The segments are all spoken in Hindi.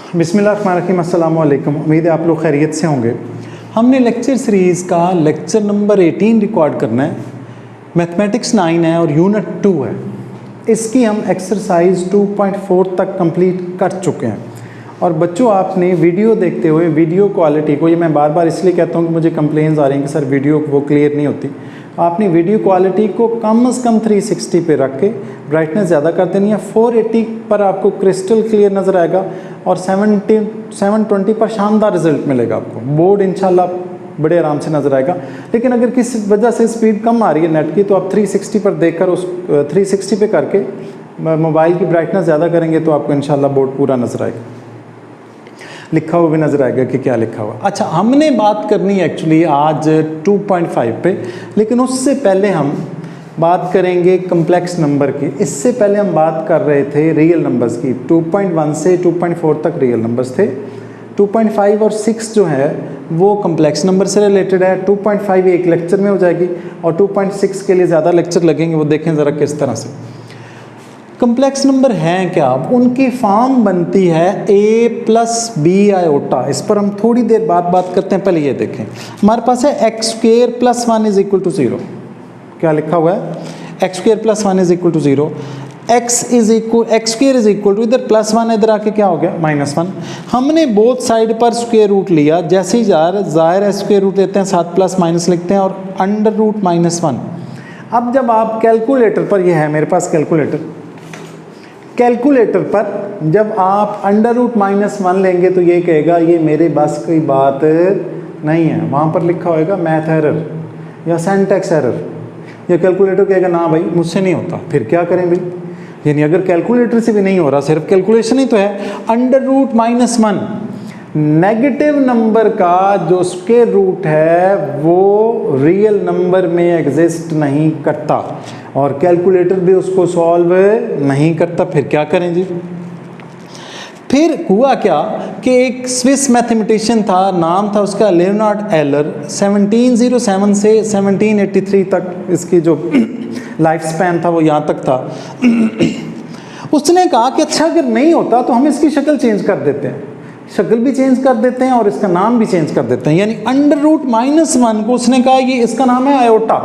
बिस्मिल्लाहिर्रहमानिर्रहीम, अस्सलाम वालेकुम। उम्मीद है आप लोग खैरियत से होंगे। हमने लेक्चर सीरीज़ का लेक्चर नंबर 18 रिकॉर्ड करना है। मैथमेटिक्स 9 है और यूनिट 2 है। इसकी हम एक्सरसाइज 2.4 तक कंप्लीट कर चुके हैं। और बच्चों, आपने वीडियो देखते हुए वीडियो क्वालिटी को, ये मैं बार बार इसलिए कहता हूँ कि मुझे कंप्लेंट्स आ रही हैं कि सर वीडियो वो क्लियर नहीं होती। आपने वीडियो क्वालिटी को कम से कम 360 पे रख के ब्राइटनेस ज़्यादा कर देनी है। 480 पर आपको क्रिस्टल क्लियर नज़र आएगा और 720 पर शानदार रिजल्ट मिलेगा आपको। बोर्ड इंशाल्लाह बड़े आराम से नज़र आएगा। लेकिन अगर किसी वजह से स्पीड कम आ रही है नेट की, तो आप 360 पर देखकर उस 360 पे करके मोबाइल की ब्राइटनेस ज़्यादा करेंगे तो आपको इंशाल्लाह बोर्ड पूरा नज़र आएगा, लिखा हुआ भी नज़र आएगा कि क्या लिखा हुआ। अच्छा, हमने बात करनी है एक्चुअली आज 2.5 पे, लेकिन उससे पहले हम बात करेंगे कम्प्लेक्स नंबर की। इससे पहले हम बात कर रहे थे रियल नंबर्स की। 2.1 से 2.4 तक रियल नंबर्स थे। 2.5 और 6 जो है वो कम्प्लेक्स नंबर से रिलेटेड है। 2.5 एक लेक्चर में हो जाएगी और 2.6 के लिए ज़्यादा लेक्चर लगेंगे। वो देखें ज़रा किस तरह से कम्प्लेक्स नंबर हैं क्या। उनकी फॉर्म बनती है a प्लस बी आयोटा। इस पर हम थोड़ी देर बाद बात करते हैं। पहले ये देखें, हमारे पास है X square plus 1 is equal to 0। क्या लिखा हुआ है? X square plus 1 is equal to 0। X square is equal to, इधर प्लस 1 इधर आके क्या हो गया -1। हमने बोथ साइड पर स्क्वेयर रूट लिया। जैसे ही ज़ाहिर है स्क्वेयर रूट लेते हैं, साथ प्लस माइनस लिखते हैं और अंडर रूट -1। अब जब आप कैलकुलेटर पर, यह है मेरे पास कैलकुलेटर पर जब आप अंडर रूट -1 लेंगे तो ये कहेगा ये मेरे बस की बात नहीं है। वहाँ पर लिखा होगा मैथ एरर या सिंटैक्स एरर। या कैलकुलेटर कहेगा ना भाई मुझसे नहीं होता। फिर क्या करें भाई? यानी अगर कैलकुलेटर से भी नहीं हो रहा, सिर्फ कैलकुलेशन ही तो है। अंडर रूट -1 नेगेटिव नंबर का जो स्क्वायर रूट है वो रियल नंबर में एग्जिस्ट नहीं करता और कैलकुलेटर भी उसको सॉल्व नहीं करता। फिर क्या करें जी? फिर हुआ क्या कि एक स्विस मैथमेटिशियन था, नाम था उसका लियोनार्ड एलर। 1707 से 1783 तक इसकी जो लाइफ स्पैन था वो यहाँ तक था। उसने कहा कि अच्छा अगर नहीं होता तो हम इसकी शक्ल चेंज कर देते हैं, शक्ल भी चेंज कर देते हैं और इसका नाम भी चेंज कर देते हैं। यानी अंडर रूट -1 को उसने कहा ये इसका नाम है आयोटा।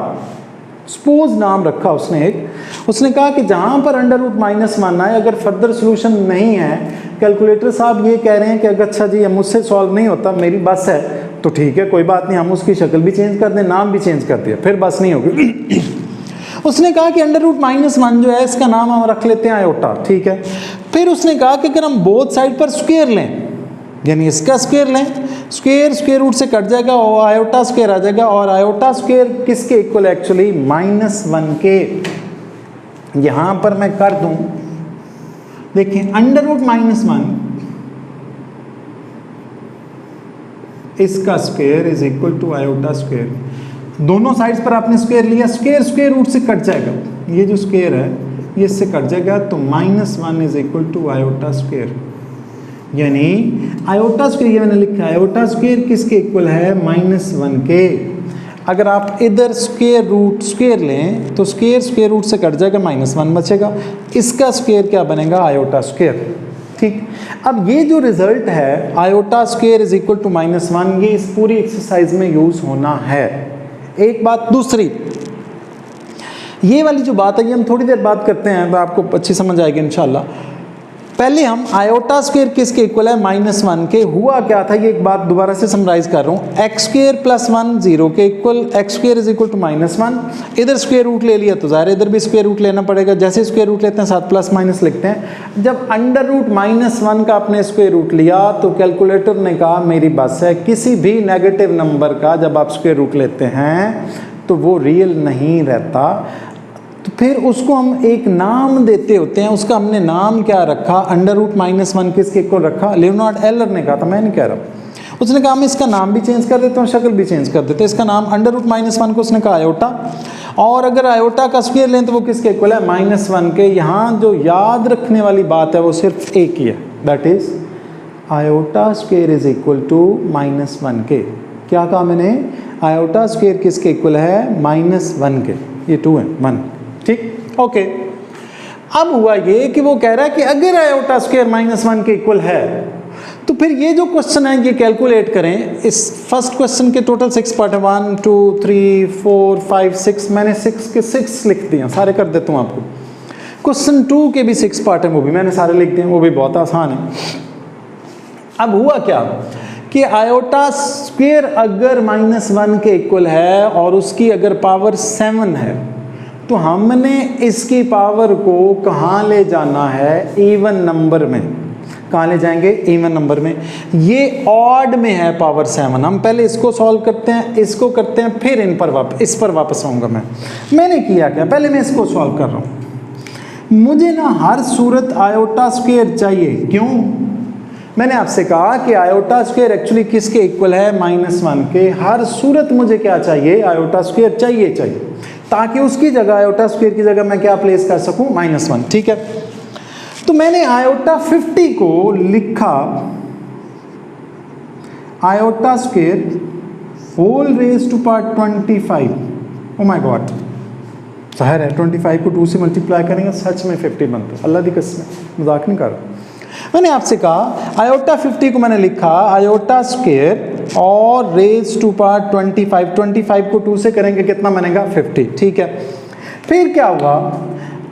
सपोज नाम रखा उसने एक। उसने कहा कि जहाँ पर अंडर रूट -1 आए, अगर फर्दर सोल्यूशन नहीं है, कैलकुलेटर साहब ये कह रहे हैं कि अगर अच्छा जी मुझसे सॉल्व नहीं होता, मेरी बस है, तो ठीक है कोई बात नहीं, हम उसकी शक्ल भी चेंज कर दें, नाम भी चेंज कर दिया, फिर बस नहीं होगी। उसने कहा कि अंडर रूट -1 जो है इसका नाम हम रख लेते हैं आयोटा, ठीक है। फिर उसने कहा कि अगर हम बोथ साइड पर स्क्वायर लें, यानी इसका स्क्वायर लें, स्क्वायर रूट से कट जाएगा और आयोटा स्क्वायर आ जाएगा। और आयोटा स्क्वायर किसके इक्वल एक्चुअली? -1 के। यहां पर मैं कर दूं, देखिए अंडर रूट -1 इसका square is equal to iota square. दोनों साइड्स पर आपने स्क्वायर लिया, स्क्वायर रूट से कट जाएगा। ये जो स्क्वायर है ये इससे कट जाएगा, तो -1 is equal to iota square. यानी आयोटा स्क्वायर, ये मैंने लिखा है आयोटा स्क्वायर किसके इक्वल है? -1 के। अगर आप इधर स्क्वायर लें तो स्क्वायर रूट से कट जाएगा, -1 बचेगा। इसका स्क्वायर क्या बनेगा? Iota square. ठीक। अब ये जो रिजल्ट है iota square is equal to -1, ये इस पूरी एक्सरसाइज में यूज होना है। एक बात। दूसरी, ये वाली जो बात है ये हम थोड़ी देर बात करते हैं तो आपको अच्छी समझ आएगी इंशाल्लाह। पहले हम आयोटा स्क्वायर किसके इक्वल है? -1 के। हुआ क्या था, ये एक बात दोबारा से समराइज कर रहा हूँ। एक्स स्क्वायर प्लस 1 0 के equal, X square is equal to -1। इधर स्क्वायर रूट ले लिया तो ज़ाहिर इधर भी स्क्वायर रूट लेना पड़ेगा। जैसे स्क्वायर रूट लेते हैं साथ प्लस माइनस लिखते हैं। जब अंडर रूट -1 का आपने स्क्वायर रूट लिया तो कैलकुलेटर ने कहा मेरी बस है, किसी भी नेगेटिव नंबर का जब आप स्क्वायर रूट लेते हैं तो वो रियल नहीं रहता। तो फिर उसको हम एक नाम देते होते हैं। उसका हमने नाम क्या रखा? अंडर रूट -1 किसके इक्वल रखा? लियोनार्ड एलर ने कहा था, मैं नहीं कह रहा। उसने कहा हम इसका नाम भी चेंज कर देते हैं और शक्ल भी चेंज कर देते हैं। इसका नाम अंडर रूट -1 को उसने कहा आयोटा। और अगर आयोटा का स्क्वायर लें तो वो किसके इक्वल है? -1 के। यहाँ जो याद रखने वाली बात है वो सिर्फ एक ही है, that is iota square is equal to -1 के। क्या कहा मैंने? आयोटा स्क्वायर किसके इक्वल है? -1 के। ये 2 है, 1। ठीक, ओके। अब हुआ ये कि वो कह रहा है कि अगर आयोटा स्क्वायर -1 के इक्वल है तो फिर ये जो क्वेश्चन है ये कैलकुलेट करें। इस फर्स्ट क्वेश्चन के टोटल 6 पार्ट है, 1 2 3 4 5 6, मैंने 6 के 6 लिख दिए, सारे कर देता हूँ आपको। क्वेश्चन 2 के भी 6 पार्ट है, वो भी मैंने सारे लिख दिए, वो भी बहुत आसान है। अब हुआ क्या कि आयोटा स्क्वायर अगर -1 के इक्वल है और उसकी अगर पावर 7 है, तो हमने इसकी पावर को कहाँ ले जाना है, इवन नंबर में। कहाँ ले जाएंगे, इवन नंबर में। ये ऑड में है पावर 7, हम पहले इसको सॉल्व करते हैं, इसको करते हैं, फिर इस पर वापस आऊँगा। मैंने किया क्या, पहले मैं इसको सॉल्व कर रहा हूँ। मुझे ना हर सूरत आयोटा स्क्वायर चाहिए। क्यों, मैंने आपसे कहा कि आयोटा स्क्वायर एक्चुअली किसके इक्वल है, -1 के। हर सूरत मुझे क्या चाहिए, आयोटा स्क्वायर चाहिए, ताकि उसकी जगह, आयोटा स्क्वायर की जगह मैं क्या प्लेस कर सकूं, -1। ठीक है, तो मैंने आयोटा 50 को लिखा iota square whole raise to power 25। Oh my God, जाहिर है 25 को 2 से मल्टीप्लाई करेंगे सच में 50 बनता है, अल्लाह की कसम, मजाक नहीं कर रहा। मैंने आपसे कहा आयोटा 50 को मैंने लिखा आयोटा स्क्वायर और रेज टू पावर 25 को 2 से करेंगे कितना बनेगा, 50। ठीक है, फिर क्या हुआ,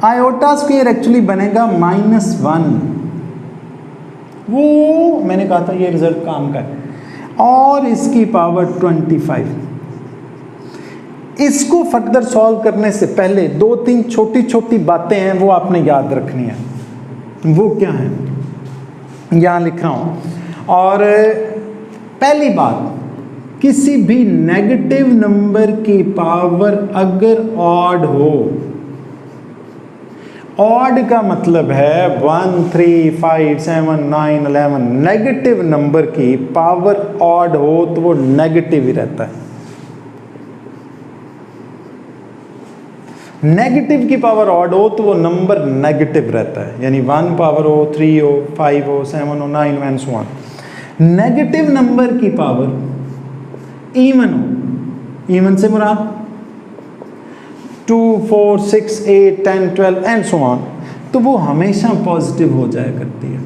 आयोटा स्क्वायर एक्चुअली बनेगा -1। वो मैंने कहा था ये रिजल्ट काम का है, और इसकी पावर 25। इसको फर्दर सॉल्व करने से पहले 2-3 छोटी छोटी बातें हैं वो आपने याद रखनी है। वो क्या है, यहाँ लिख रहा हूँ। और पहली बात, किसी भी नेगेटिव नंबर की पावर अगर ऑड हो, ऑड का मतलब है 1 3 5 7 9 11, नेगेटिव नंबर की पावर ऑड हो तो वो नेगेटिव ही रहता है। नेगेटिव की पावर ऑड हो तो वो नंबर नेगेटिव रहता है, यानी 1 पावर हो, 3 हो, 5 हो, 7 हो, 9 हो, and so on. Negative number की पावर इवन हो, इवन से मुराद 2 4 6 8 10 12 एंड सो ऑन, तो वो हमेशा पॉजिटिव हो जाया करती है।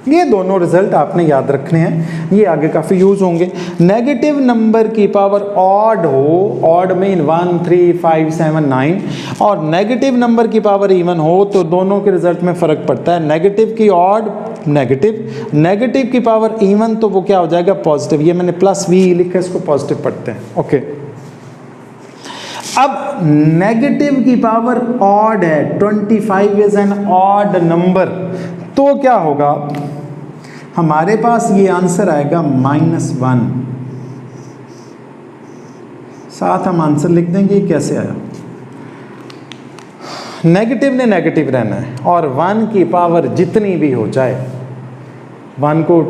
ये दोनों रिजल्ट आपने याद रखने हैं, ये आगे काफ़ी यूज होंगे। नेगेटिव नंबर की पावर ऑड हो, ऑड मीन 1 3 5 7 9, और नेगेटिव नंबर की पावर इवन हो, तो दोनों के रिजल्ट में फ़र्क पड़ता है। नेगेटिव की ऑड नेगेटिव, नेगेटिव की पावर इवन तो वो क्या हो जाएगा, पॉजिटिव। ये मैंने +v लिखा है, इसको पॉजिटिव पढ़ते हैं। ओके, अब नेगेटिव की पावर ऑड है, 25 इज एन ऑड नंबर, तो क्या होगा, हमारे पास ये आंसर आएगा -1। साथ हम आंसर लिख देंगे कैसे आया। नेगेटिव ने नेगेटिव रहना है, और 1 की पावर जितनी भी हो जाए, 1 को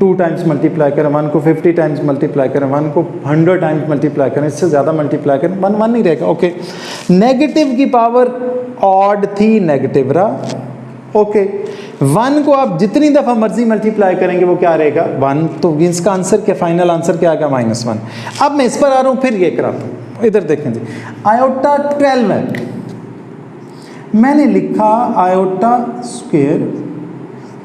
2 टाइम्स मल्टीप्लाई करें, 1 को 50 टाइम्स मल्टीप्लाई करें, 1 को 100 टाइम्स मल्टीप्लाई करें, इससे ज़्यादा मल्टीप्लाई करें, 1 नहीं रहेगा। ओके, नेगेटिव की पावर ऑड थी, नेगेटिव रहा। ओके, 1 को आप जितनी दफ़ा मर्जी मल्टीप्लाई करेंगे वो क्या रहेगा, 1। तो इसका आंसर क्या, फाइनल आंसर क्या आएगा, -1। अब मैं इस पर आ रहा हूँ, फिर ये कराता हूँ। इधर देखें जी, आयोटा 12 है, मैंने लिखा iota square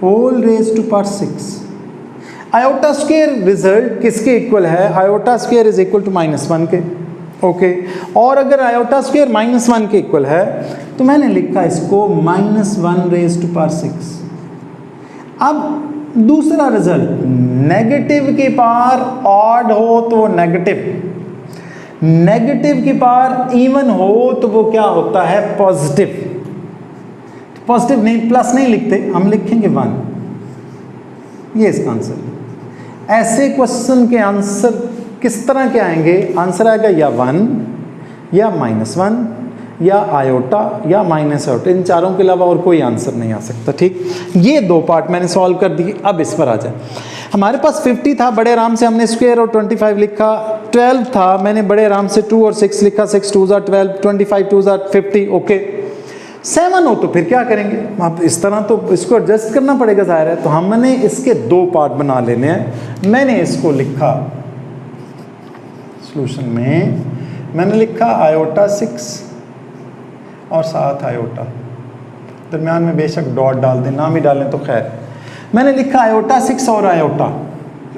whole raise to power 6। Iota square result किसके इक्वल है, iota square is equal to -1 के। ओके, और अगर आयोटा स्क्वायर -1 के इक्वल है तो मैंने लिखा इसको -1 रेज टू पावर 6। अब दूसरा रिजल्ट, नेगेटिव की पावर ऑड हो तो वो नेगेटिव, नेगेटिव की पावर इवन हो तो वो क्या होता है, पॉजिटिव। पॉजिटिव नहीं, प्लस नहीं लिखते, हम लिखेंगे 1। ये इसका आंसर। ऐसे क्वेश्चन के आंसर किस तरह के आएंगे, आंसर आएगा या 1 या -1 या आयोटा या माइनस आयोटा, इन चारों के अलावा और कोई आंसर नहीं आ सकता। ठीक, ये 2 पार्ट मैंने सॉल्व कर दिए। अब इस पर आ जाए, हमारे पास 50 था, बड़े आराम से हमने स्क्वायर और 25 लिखा। 12 था, मैंने बड़े आराम से 2 और 6 लिखा, 6 2 ज़ा 12, 25 2 ज़ा 50। ओके, 7 हो तो फिर क्या करेंगे, आप इस तरह तो इसको एडजस्ट करना पड़ेगा, जाहिर है। तो हमने इसके 2 पार्ट बना लेने हैं। मैंने इसको लिखा सॉल्यूशन में, मैंने लिखा आयोटा 6 और साथ आयोटा, दरम्यान में बेशक डॉट डाल दें, नाम ही डालें तो खैर। मैंने लिखा आयोटा 6 और आयोटा,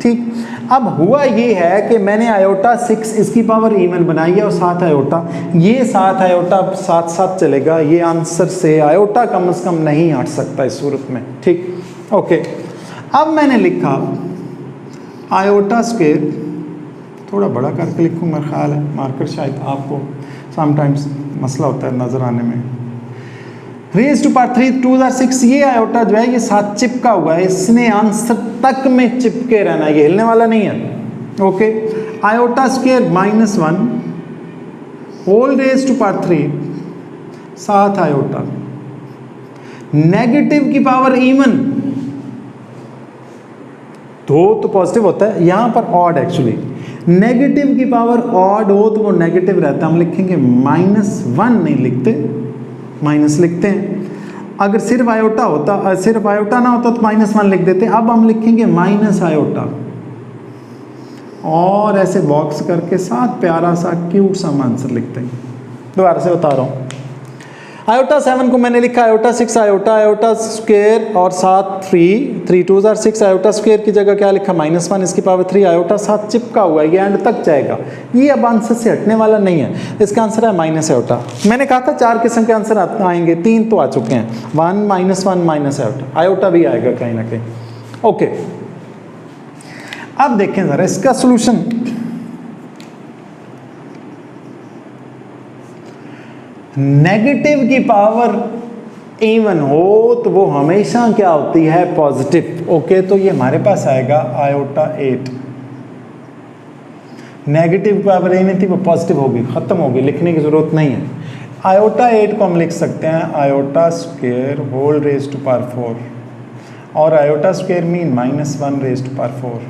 ठीक। अब हुआ ये है कि मैंने आयोटा 6 इसकी पावर इवन बनाई है और 7 आयोटा, ये 7 आयोटा साथ साथ चलेगा, ये आंसर से आयोटा कम से कम नहीं हट सकता इस सूरत में, ठीक। ओके, अब मैंने लिखा आयोटा स्क्वायर, थोड़ा बड़ा करके लिखूँ मेरा ख्याल है, मार्कर शायद आपको समटाइम्स मसला होता है नज़र आने में। रेज टू पावर 3 2 6, ये आयोटा जो है ये साथ चिपका हुआ है, इसने आंसर तक में चिपके रहना है, ये हिलने वाला नहीं है। Okay, iota square -1 whole raise to power 3 7 iota, negative की पावर इवन, दो तो पॉजिटिव होता है, यहां पर ऑड, एक्चुअली नेगेटिव की पावर ऑड हो तो वो नेगेटिव रहता है, हम लिखेंगे -1 नहीं लिखते, माइनस लिखते हैं। अगर सिर्फ आयोटा होता, सिर्फ आयोटा ना होता तो -1 लिख देते। अब हम लिखेंगे माइनस आयोटा और ऐसे बॉक्स करके साथ प्यारा सा क्यूट सा आंसर लिखते हैं। दोबारा से बता रहा हूँ, आयोटा 7 को मैंने लिखा आयोटा 6 आयोटा, आयोटा स्क्वायर और साथ 3 3 2 6, आयोटा स्क्वायर की जगह क्या लिखा -1 इसकी पावर 3, आयोटा साथ चिपका हुआ है, ये एंड तक जाएगा, ये अब आंसर से हटने वाला नहीं है, इसका आंसर है माइनस आयोटा। मैंने कहा था 4 किस्म के आंसर आएंगे, 3 तो आ चुके हैं, 1 -1 माइनस आयोटा, आयोटा भी आएगा कहीं ना कहीं। ओके, अब देखें ज़रा इसका सोल्यूशन। नेगेटिव की पावर इवन हो तो वो हमेशा क्या होती है, पॉजिटिव। ओके, तो ये हमारे पास आएगा आयोटा 8, नेगेटिव की पावर इवन थी वो पॉजिटिव होगी, खत्म होगी, लिखने की जरूरत नहीं है। आयोटा 8 को हम लिख सकते हैं iota square whole raise to power 4, और iota square mean -1 raise to power 4।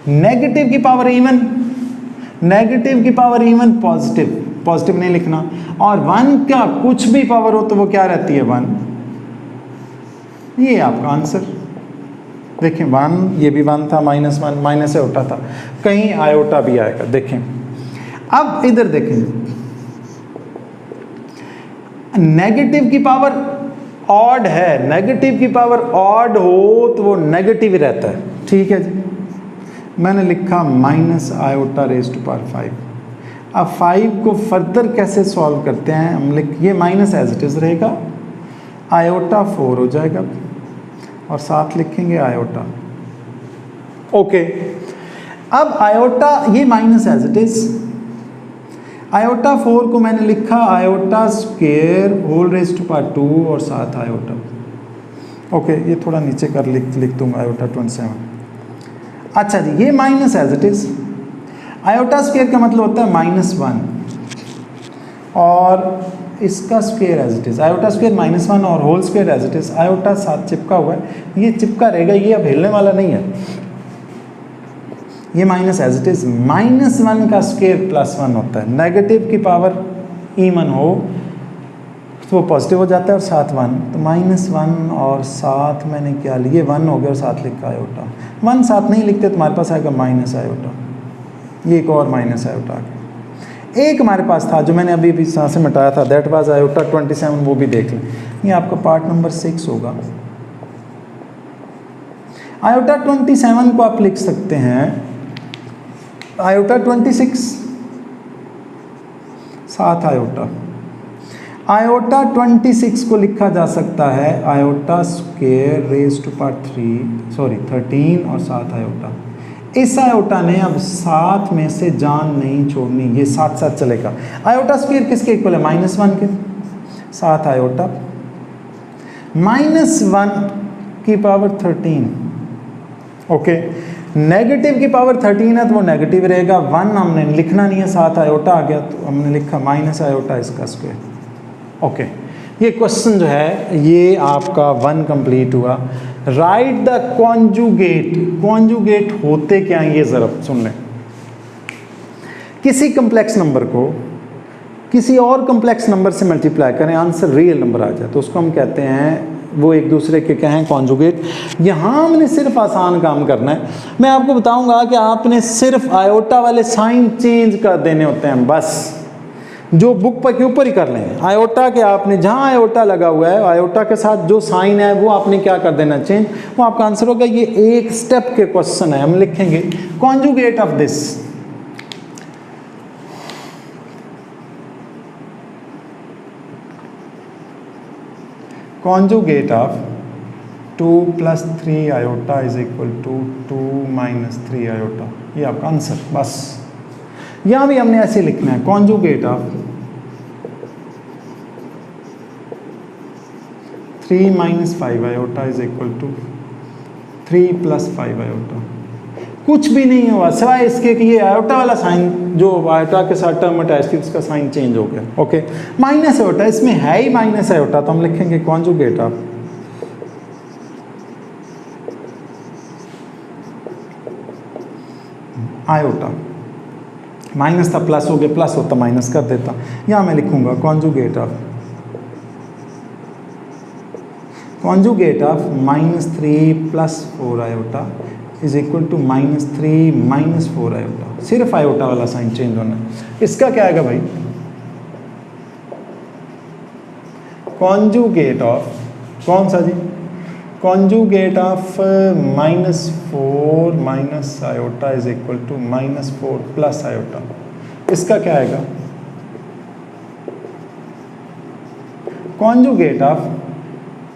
Negative की पावर इवन, नेगेटिव की पावर इवन पॉजिटिव, पॉजिटिव नहीं लिखना, और 1 का कुछ भी पावर हो तो वो क्या रहती है, 1। ये आपका आंसर देखें, 1, ये भी 1 था, -1 माइनस आयोटा था, कहीं आयोटा भी आएगा। देखें अब इधर देखें, नेगेटिव की पावर ऑड है, नेगेटिव की पावर ऑड हो तो वो नेगेटिव ही रहता है, ठीक है जी। मैंने लिखा minus iota raise to power 5। अब 5 को फर्दर कैसे सॉल्व करते हैं, हम लिख, ये माइनस एज इट इज़ रहेगा, आयोटा 4 हो जाएगा और साथ लिखेंगे आयोटा। ओके, अब आयोटा ये minus as it is, iota 4 को मैंने लिखा iota square whole raise to power 2 और साथ आयोटा। ओके, ये थोड़ा नीचे कर लिख दूंगा आयोटा 27। अच्छा जी, ये minus as it is, iota square का मतलब होता है -1 और इसका square as it is, iota square -1 और whole square as it is, iota साथ चिपका हुआ है, ये चिपका रहेगा, ये अब हिलने वाला नहीं है, ये माइनस एज इट इज़। -1 का स्क्वायर +1 होता है, नेगेटिव की पावर इवन हो तो वो पॉजिटिव हो जाता है और साथ 1, तो -1 और साथ मैंने क्या लिए 1 हो गया और साथ लिखा आयोटा। 1 साथ नहीं लिखते तो हमारे पास आएगा माइनस आयोटा, ये एक और माइनस आयोटा आ गया। एक हमारे पास था जो मैंने अभी भी यहाँ से मिटाया था, दैट वाज आयोटा 27, वो भी देख लें, ये आपका पार्ट नंबर 6 होगा। आयोटा 27 को आप लिख सकते हैं आयोटा 26 साथ आयोटा, आयोटा 26 को लिखा जा सकता है iota square raise to power 13 और साथ आयोटा। इस आयोटा ने अब 7 में से जान नहीं छोड़नी, ये साथ साथ चलेगा। आयोटा स्क्वायर किसके इक्वल है, -1 के, साथ आयोटा -1 की पावर 13। ओके, नेगेटिव की पावर 13 है तो वो नेगेटिव रहेगा, 1 हमने लिखना नहीं है, साथ आयोटा आ गया तो हमने लिखा माइनस आयोटा इसका स्क्वायर। ओके, ये क्वेश्चन जो है ये आपका 1 कंप्लीट हुआ। राइट द कॉन्जुगेट, कॉन्जुगेट होते क्या हैं ये ज़रा सुन लें। किसी कम्प्लेक्स नंबर को किसी और कम्प्लेक्स नंबर से मल्टीप्लाई करें, आंसर रियल नंबर आ जाए तो उसको हम कहते हैं, वो एक दूसरे के क्या हैं, कॉन्जुगेट। यहाँ हमने सिर्फ आसान काम करना है, मैं आपको बताऊंगा कि आपने सिर्फ आयोटा वाले साइन चेंज कर देने होते हैं बस। जो बुक पर के ऊपर ही कर लें। आयोटा के आपने जहाँ आयोटा लगा हुआ है, आयोटा के साथ जो साइन है वो आपने क्या कर देना, चेंज, वो आपका आंसर होगा। ये एक स्टेप के क्वेश्चन है। हम लिखेंगे conjugate of this, conjugate of 2 + 3 iota is equal to 2 - 3 iota, ये आपका आंसर। बस यहाँ भी हमने ऐसे लिखना है, conjugate of 3 - 5 iota is equal to 3 + 5 iota. कुछ भी नहीं हुआ सिवाय इसके कि ये आयोटा वाला साइन जो आयोटा के साथ टर्म अटैच थी उसका साइन चेंज हो गया। ओके, माइनस आयोटा, इसमें है ही माइनस आयोटा, तो हम लिखेंगे कॉन्जुगेट ऑफ आयोटा। माइनस था प्लस हो गया, प्लस होता माइनस कर देता। यहाँ मैं लिखूंगा conjugate of -3 + 4 iota is equal to -3 - 4 iota. सिर्फ आयोटा वाला साइन चेंज होना है। इसका क्या आएगा भाई, कॉन्जुगेट ऑफ कौन सा जी, conjugate of -4 - iota is equal to -4 + iota. इसका क्या आएगा, कॉन्जुगेट ऑफ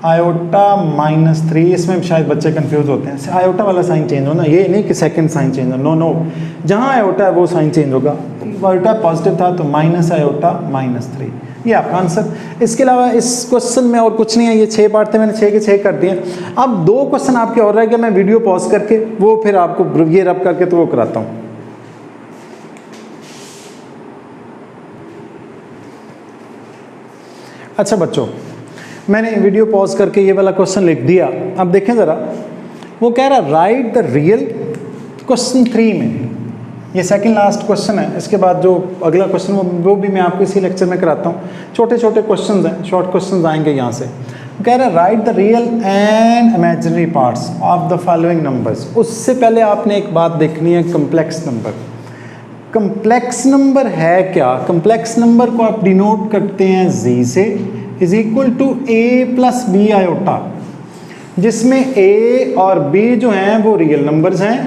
आयोटा -3। इसमें शायद बच्चे कंफ्यूज होते हैं, आयोटा वाला साइन चेंज होना, ये नहीं कि सेकंड साइन चेंज हो, नो, जहाँ आयोटा है वो साइन चेंज होगा। आयोटा पॉजिटिव था तो माइनस आयोटा -3, ये आपका आंसर। इसके अलावा इस क्वेश्चन में और कुछ नहीं है। ये 6 पार्ट थे, मैंने 6 के 6 कर दिए। अब 2 क्वेश्चन आपके और रह गए, मैं वीडियो पॉज करके वो फिर आपको ये रब करके तो वो कराता हूँ। अच्छा बच्चों, मैंने वीडियो पॉज करके ये वाला क्वेश्चन लिख दिया। अब देखें ज़रा, वो कह रहा राइट द रियल, क्वेश्चन 3 में, ये सेकंड लास्ट क्वेश्चन है। इसके बाद जो अगला क्वेश्चन वो भी मैं आपको इसी लेक्चर में कराता हूँ। छोटे छोटे क्वेश्चंस हैं, शॉर्ट क्वेश्चंस आएंगे यहाँ से। कह रहा है right the real and imaginary parts of the following numbers. उससे पहले आपने एक बात देखनी है, कम्प्लेक्स नंबर। कम्प्लेक्स नंबर है क्या, कम्प्लेक्स नंबर को आप डिनोट करते हैं z से, is equal to a + b iota, जिसमें a और b जो हैं वो रियल नंबर्स हैं,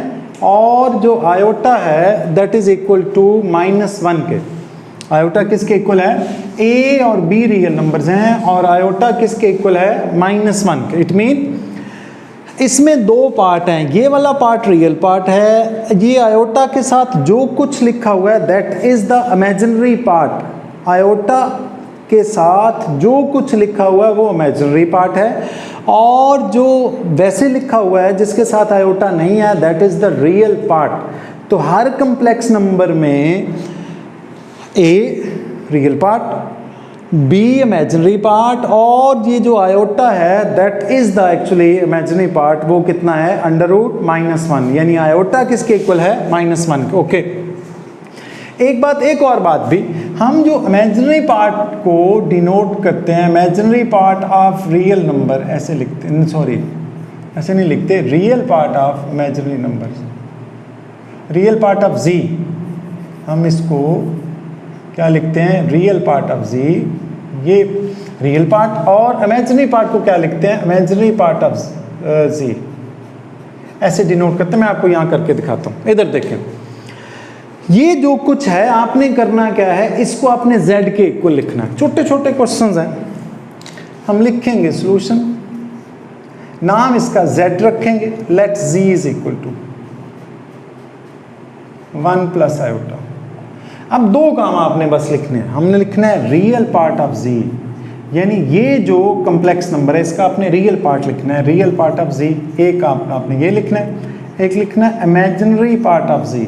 और जो आयोटा है दैट इज इक्वल टू -1 के। आयोटा किसके इक्वल है, a और b रियल नंबर्स हैं, और आयोटा किसके इक्वल है, -1 के। इट मीन इसमें 2 पार्ट हैं, ये वाला पार्ट रियल पार्ट है, ये आयोटा के साथ जो कुछ लिखा हुआ है that is the imaginary part. Iota के साथ जो कुछ लिखा हुआ है वो इमेजिनरी पार्ट है, और जो वैसे लिखा हुआ है जिसके साथ आयोटा नहीं है that is the real part. तो हर कम्प्लेक्स नंबर में a real part, b imaginary part, और ये जो आयोटा है that is the actually imaginary part, वो कितना है, √-1, यानी आयोटा किसके इक्वल है, -1 के। ओके, एक बात, एक और बात भी, हम जो इमेजिनरी पार्ट को डिनोट करते हैं, imaginary part of real number ऐसे लिखते हैं, सॉरी ऐसे नहीं लिखते, real part of imaginary number, real part of z, हम इसको क्या लिखते हैं, रियल पार्ट ऑफ z, ये रियल पार्ट, और इमेजिनरी पार्ट को क्या लिखते हैं, इमेजिनरी पार्ट ऑफ z, ऐसे डिनोट करते हैं। मैं आपको यहाँ करके दिखाता हूँ, इधर देखें। ये जो कुछ है आपने करना क्या है, इसको आपने z के इक्वल लिखना है। छोटे छोटे क्वेश्चंस हैं, हम लिखेंगे सॉल्यूशन, नाम इसका z रखेंगे, let z is equal to 1 + iota. अब 2 काम आपने बस लिखने हैं, हमने लिखना है रियल पार्ट ऑफ z, यानी ये जो कम्प्लेक्स नंबर है इसका आपने रियल पार्ट लिखना है, रियल पार्ट ऑफ z। एक आपने ये लिखना है, एक लिखना है imaginary part of z,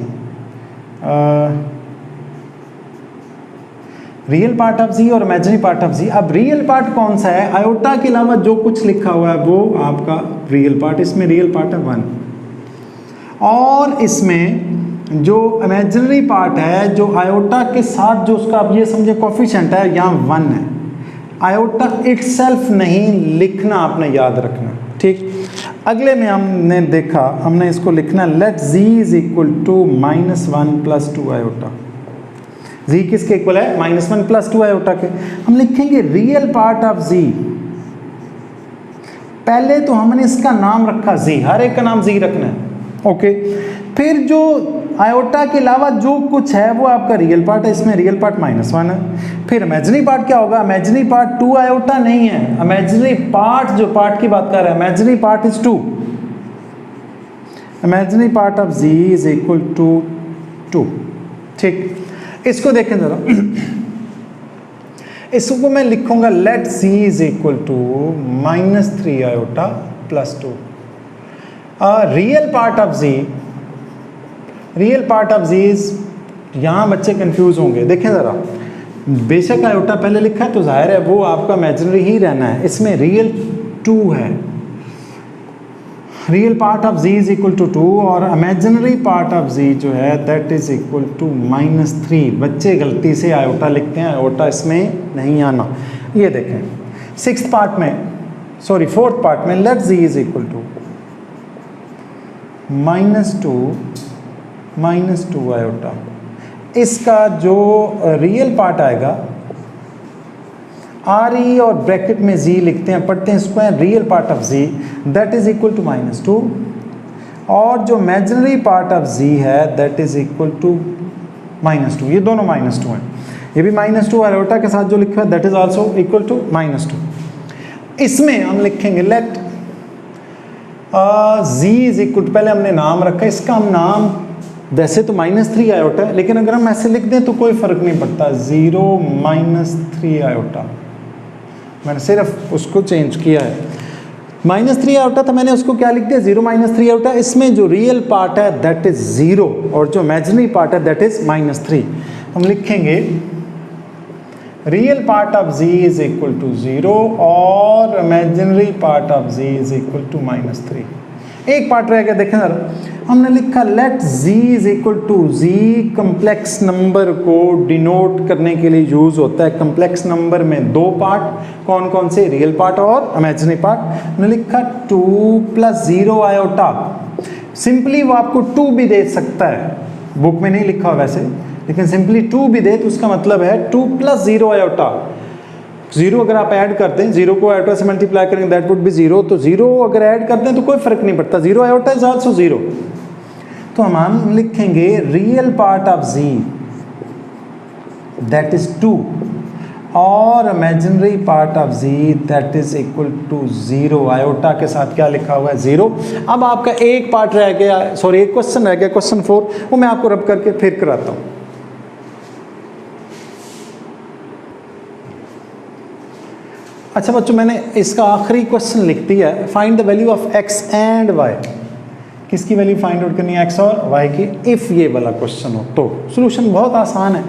real part of z और इमेजिनरी पार्ट ऑफ z। अब रियल पार्ट कौन सा है, आयोटा के अलावा जो कुछ लिखा हुआ है वो आपका रियल पार्ट, इसमें रियल पार्ट है 1, और इसमें जो इमेजिनरी पार्ट है, जो आयोटा के साथ जो उसका आप ये समझे कोफिशिएंट है, यहाँ 1 है। आयोटा इटसेल्फ नहीं लिखना, आपने याद रखना, ठीक। अगले में हमने देखा, हमने इसको लिखना let z is equal to -1 + 2 iota. z किसके इक्वल है, -1 + 2 आयोटा के। हम लिखेंगे रियल पार्ट ऑफ z, पहले तो हमने इसका नाम रखा z, हर एक का नाम z रखना है, ओके। फिर जो आयोटा के अलावा जो कुछ है वो आपका रियल पार्ट है, इसमें रियल पार्ट -1 है। फिर इमेजिनरी पार्ट क्या होगा, इमेजिनरी पार्ट 2 आयोटा नहीं है, इमेजिनरी पार्ट जो पार्ट की बात कर रहा है, imaginary part is 2, imaginary part of z is equal to 2, ठीक। इसको देखें जरा, इसको मैं लिखूंगा let z is equal to -3 iota + 2। Real part of z, real part of z इज, यहाँ बच्चे कंफ्यूज होंगे, देखें ज़रा, बेशक आयोटा पहले लिखा है तो जाहिर है वो आपका इमेजिनरी ही रहना है, इसमें रियल 2 है, real part of z is equal to 2 और इमेजिनरी पार्ट ऑफ z जो है दैट इज इक्वल टू -3। बच्चे गलती से आयोटा लिखते हैं, आयोटा इसमें नहीं आना। ये देखें 6th पार्ट में, सॉरी 4th पार्ट में, let z is equal to -2 iota, इसका जो रियल पार्ट आएगा आर ई और ब्रैकेट में z लिखते हैं, पढ़ते हैं square real part of z that is equal to -2 और जो इमेजिनरी पार्ट ऑफ z है दैट इज इक्वल टू -2। ये दोनों -2 हैं, ये भी -2 आयोटा के साथ जो लिखा है that is also equal to -2। इसमें हम लिखेंगे let z is equal to, पहले हमने नाम रखा, इसका हम नाम वैसे तो -3 आयोटा है, लेकिन अगर हम ऐसे लिख दें तो कोई फ़र्क नहीं पड़ता, 0 -3 आयोटा, मैंने सिर्फ उसको चेंज किया है। -3 आयोटा था, मैंने उसको क्या लिख दिया, 0 -3 आयोटा। इसमें जो रियल पार्ट है दैट इज़ 0 और जो इमेजिनरी पार्ट है दैट इज़ -3। हम लिखेंगे real part of z is equal to 0 और imaginary part of z is equal to -3। एक पार्ट रह गया, देखें जरा, हमने लिखा let z is equal to, z complex number को डिनोट करने के लिए यूज होता है। कम्प्लेक्स नंबर में 2 पार्ट, कौन कौन से, रियल पार्ट और इमेजिनरी पार्ट। हमने लिखा 2 + 0 आयोटा, सिंपली वो आपको 2 भी दे सकता है, बुक में नहीं लिखा वैसे, लेकिन सिंपली 2 भी दे तो उसका मतलब है 2 + 0 आयोटा। 0 अगर आप ऐड करते हैं, 0 को आयोटा से मल्टीप्लाई करेंगे दैट वुड बी 0, तो 0 अगर ऐड करते हैं तो कोई फर्क नहीं पड़ता, 0 आयोटा इज आल्सो 0। तो हम लिखेंगे real part of z that is 2 और imaginary part of z that is equal to 0। Iota के साथ क्या लिखा हुआ है, 0। अब आपका एक पार्ट रह गया, सॉरी एक क्वेश्चन रह गया, क्वेश्चन 4, वो मैं आपको रब करके फिर कराता हूँ। अच्छा बच्चों, मैंने इसका आखिरी क्वेश्चन लिख दिया है, find the value of x and y। किसकी वैल्यू फाइंड आउट करनी है, x और y की, इफ़ ये वाला क्वेश्चन हो तो। सॉल्यूशन बहुत आसान है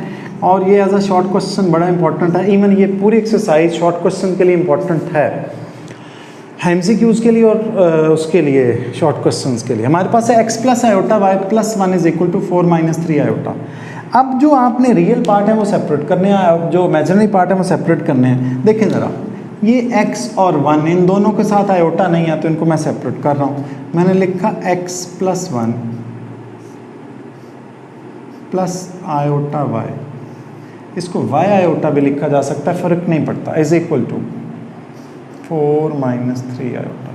और ये एज अ शॉर्ट क्वेश्चन बड़ा इंपॉर्टेंट है, इवन ये पूरी एक्सरसाइज शॉर्ट क्वेश्चन के लिए इंपॉर्टेंट है, MCQs के लिए और उसके लिए शॉर्ट क्वेश्चंस के लिए। हमारे पास है x + iota y + 1 is equal to 4 - 3 iota. अब जो आपने रियल पार्ट है वो सेपरेट करने हैं, जो इमेजिनरी पार्ट है वो सेपरेट करने हैं। देखें ज़रा, ये x और 1 इन दोनों के साथ आयोटा नहीं है तो इनको मैं सेपरेट कर रहा हूँ। मैंने लिखा x + 1 + आयोटा y, इसको y आयोटा भी लिखा जा सकता है, फ़र्क नहीं पड़ता, इज इक्वल टू 4 - 3 आयोटा।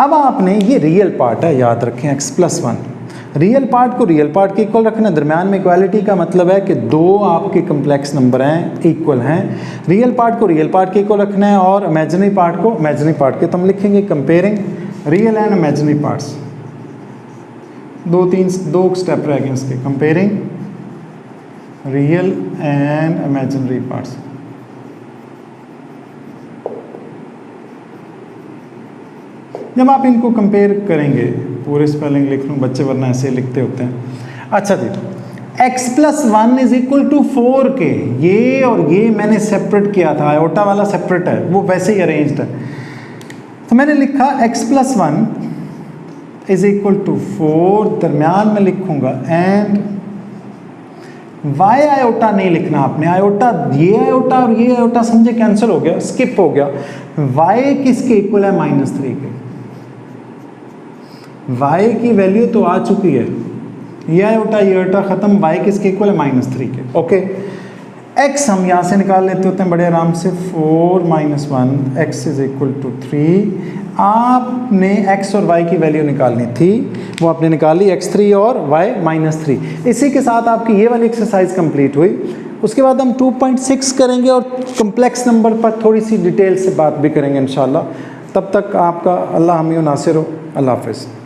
अब आपने ये रियल पार्ट है, याद रखें x + 1, रियल पार्ट को रियल पार्ट के इक्वल रखना। दरम्यान में इक्वालिटी का मतलब है कि 2 आपके कम्प्लेक्स नंबर हैं, इक्वल हैं। रियल पार्ट को रियल पार्ट के इक्वल रखना है और इमेजिनरी पार्ट को इमेजिनरी पार्ट के। तो हम लिखेंगे comparing real and imaginary parts. 2 step रह गए इसके, comparing real and imaginary parts. जब आप इनको कंपेयर करेंगे, पूरे स्पेलिंग लिख लूँ बच्चे वरना ऐसे लिखते होते हैं। अच्छा जी, x + 1 इज इक्वल टू 4 के, ये और ये मैंने सेपरेट किया था, आयोटा वाला सेपरेट है, वो वैसे ही अरेंज्ड है। तो मैंने लिखा x + 1 इज इक्वल टू 4, दरम्यान में लिखूंगा एंड y आयोटा नहीं लिखना आपने, आयोटा ये आयोटा और ये आयोटा समझे कैंसिल हो गया, स्किप हो गया। y किसके इक्वल है, -3 के। y की वैल्यू तो आ चुकी है, ये आयोटा ये आयोटा ख़त्म, y किसके इक्वल है -3 के। ओके, x हम यहाँ से निकाल लेते होते हैं बड़े आराम से, 4 - 1 x इज इक्वल टू 3। आपने x और y की वैल्यू निकालनी थी, वो आपने निकाली, x3 और y -3। इसी के साथ आपकी ये वाली एक्सरसाइज कंप्लीट हुई। उसके बाद हम 2.6 करेंगे और कम्प्लेक्स नंबर पर थोड़ी सी डिटेल से बात भी करेंगे इंशाल्लाह। तब तक आपका अल्लाह हमें नासिर हो। अल्लाह हाफ़िज़।